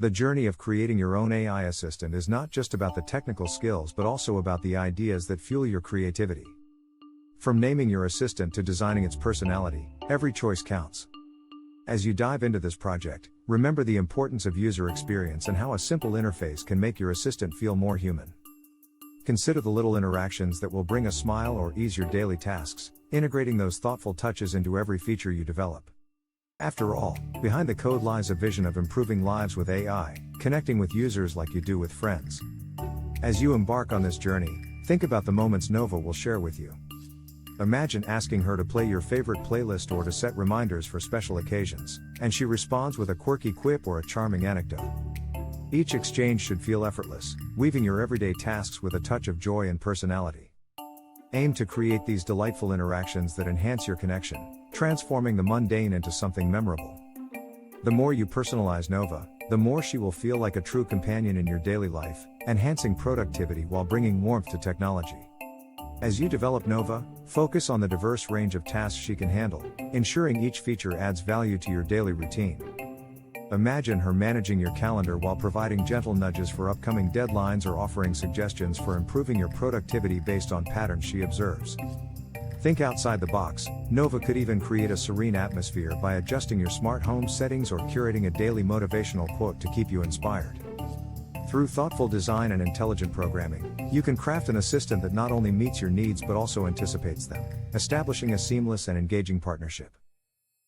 The journey of creating your own AI assistant is not just about the technical skills but also about the ideas that fuel your creativity. From naming your assistant to designing its personality, every choice counts. As you dive into this project, remember the importance of user experience and how a simple interface can make your assistant feel more human. Consider the little interactions that will bring a smile or ease your daily tasks, integrating those thoughtful touches into every feature you develop. After all, behind the code lies a vision of improving lives with AI, connecting with users like you do with friends. As you embark on this journey, think about the moments Nova will share with you. Imagine asking her to play your favorite playlist or to set reminders for special occasions, and she responds with a quirky quip or a charming anecdote. Each exchange should feel effortless, weaving your everyday tasks with a touch of joy and personality. Aim to create these delightful interactions that enhance your connection, transforming the mundane into something memorable. The more you personalize Nova, the more she will feel like a true companion in your daily life, enhancing productivity while bringing warmth to technology. As you develop Nova, focus on the diverse range of tasks she can handle, ensuring each feature adds value to your daily routine. Imagine her managing your calendar while providing gentle nudges for upcoming deadlines or offering suggestions for improving your productivity based on patterns she observes. Think outside the box. Nova could even create a serene atmosphere by adjusting your smart home settings or curating a daily motivational quote to keep you inspired. Through thoughtful design and intelligent programming, you can craft an assistant that not only meets your needs but also anticipates them, establishing a seamless and engaging partnership.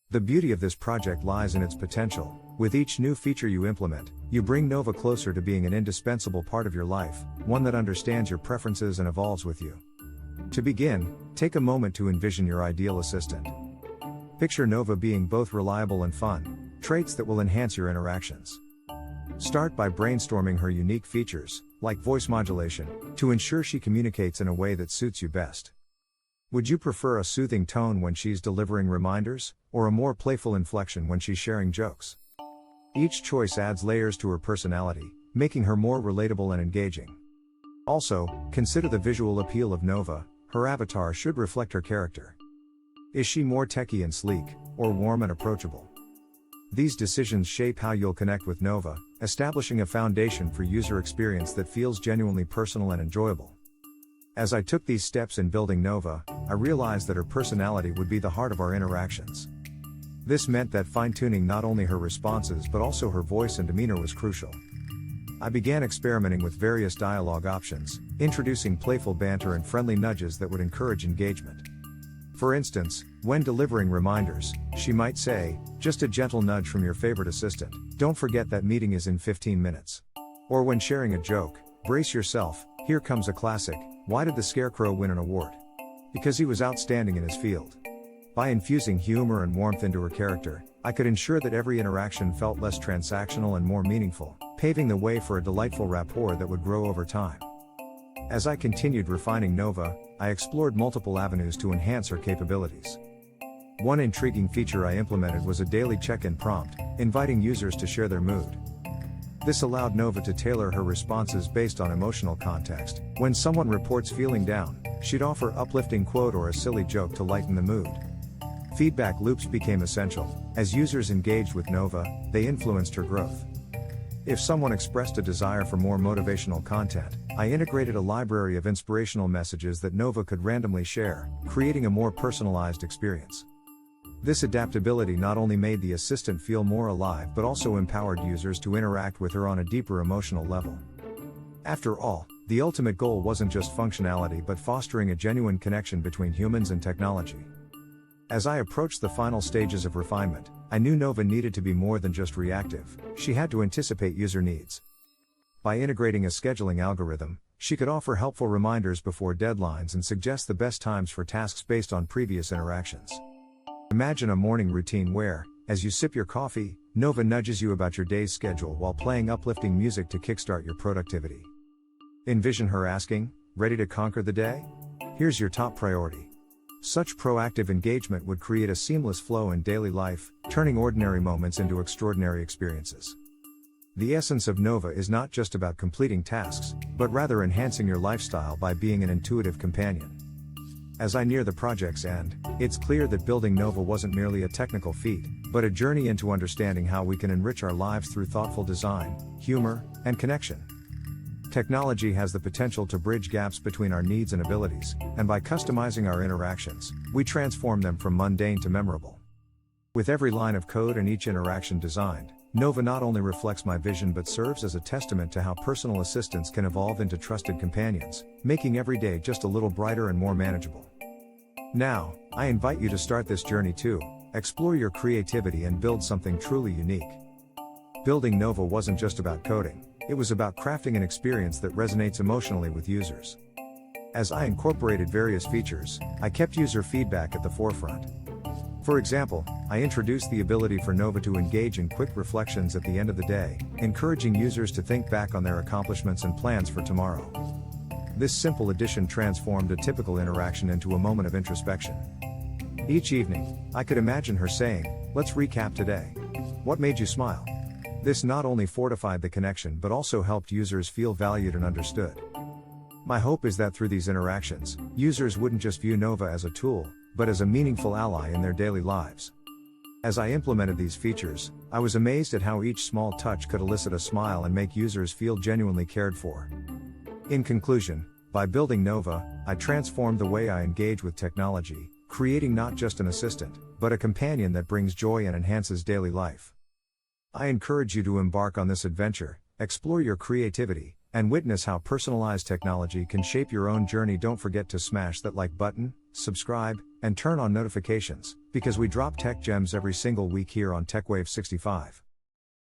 The beauty of this project lies in its potential. With each new feature you implement, you bring Nova closer to being an indispensable part of your life, one that understands your preferences and evolves with you. To begin, take a moment to envision your ideal assistant. Picture Nova being both reliable and fun, traits that will enhance your interactions. Start by brainstorming her unique features, like voice modulation, to ensure she communicates in a way that suits you best. Would you prefer a soothing tone when she's delivering reminders, or a more playful inflection when she's sharing jokes? Each choice adds layers to her personality, making her more relatable and engaging. Also, consider the visual appeal of Nova. Her avatar should reflect her character. Is she more techy and sleek, or warm and approachable? These decisions shape how you'll connect with Nova, establishing a foundation for user experience that feels genuinely personal and enjoyable. As I took these steps in building Nova, I realized that her personality would be the heart of our interactions. This meant that fine-tuning not only her responses but also her voice and demeanor was crucial. I began experimenting with various dialogue options, introducing playful banter and friendly nudges that would encourage engagement. For instance, when delivering reminders, she might say, "Just a gentle nudge from your favorite assistant, don't forget that meeting is in 15 minutes. Or when sharing a joke, "Brace yourself, here comes a classic, why did the Scarecrow win an award? Because he was outstanding in his field." By infusing humor and warmth into her character, I could ensure that every interaction felt less transactional and more meaningful, paving the way for a delightful rapport that would grow over time. As I continued refining Nova, I explored multiple avenues to enhance her capabilities. One intriguing feature I implemented was a daily check-in prompt, inviting users to share their mood. This allowed Nova to tailor her responses based on emotional context. When someone reports feeling down, she'd offer an uplifting quote or a silly joke to lighten the mood. Feedback loops became essential. As users engaged with Nova, they influenced her growth. If someone expressed a desire for more motivational content, I integrated a library of inspirational messages that Nova could randomly share, creating a more personalized experience. This adaptability not only made the assistant feel more alive but also empowered users to interact with her on a deeper emotional level. After all, the ultimate goal wasn't just functionality but fostering a genuine connection between humans and technology. As I approached the final stages of refinement, I knew Nova needed to be more than just reactive. She had to anticipate user needs. By integrating a scheduling algorithm, she could offer helpful reminders before deadlines and suggest the best times for tasks based on previous interactions. Imagine a morning routine where, as you sip your coffee, Nova nudges you about your day's schedule while playing uplifting music to kickstart your productivity. Envision her asking, "Ready to conquer the day? Here's your top priority." Such proactive engagement would create a seamless flow in daily life, turning ordinary moments into extraordinary experiences. The essence of Nova is not just about completing tasks, but rather enhancing your lifestyle by being an intuitive companion. As I near the project's end, it's clear that building Nova wasn't merely a technical feat, but a journey into understanding how we can enrich our lives through thoughtful design, humor, and connection. Technology has the potential to bridge gaps between our needs and abilities, and by customizing our interactions, we transform them from mundane to memorable. With every line of code and each interaction designed, Nova not only reflects my vision but serves as a testament to how personal assistants can evolve into trusted companions, making every day just a little brighter and more manageable. Now, I invite you to start this journey too, explore your creativity and build something truly unique. Building Nova wasn't just about coding, it was about crafting an experience that resonates emotionally with users. As I incorporated various features, I kept user feedback at the forefront. For example, I introduced the ability for Nova to engage in quick reflections at the end of the day, encouraging users to think back on their accomplishments and plans for tomorrow. This simple addition transformed a typical interaction into a moment of introspection. Each evening, I could imagine her saying, "Let's recap today. What made you smile?" This not only fortified the connection but also helped users feel valued and understood. My hope is that through these interactions, users wouldn't just view Nova as a tool, but as a meaningful ally in their daily lives. As I implemented these features, I was amazed at how each small touch could elicit a smile and make users feel genuinely cared for. In conclusion, by building Nova, I transformed the way I engage with technology, creating not just an assistant, but a companion that brings joy and enhances daily life. I encourage you to embark on this adventure, explore your creativity, and witness how personalized technology can shape your own journey. Don't forget to smash that like button, subscribe, and turn on notifications, because we drop tech gems every single week here on TechWave 65.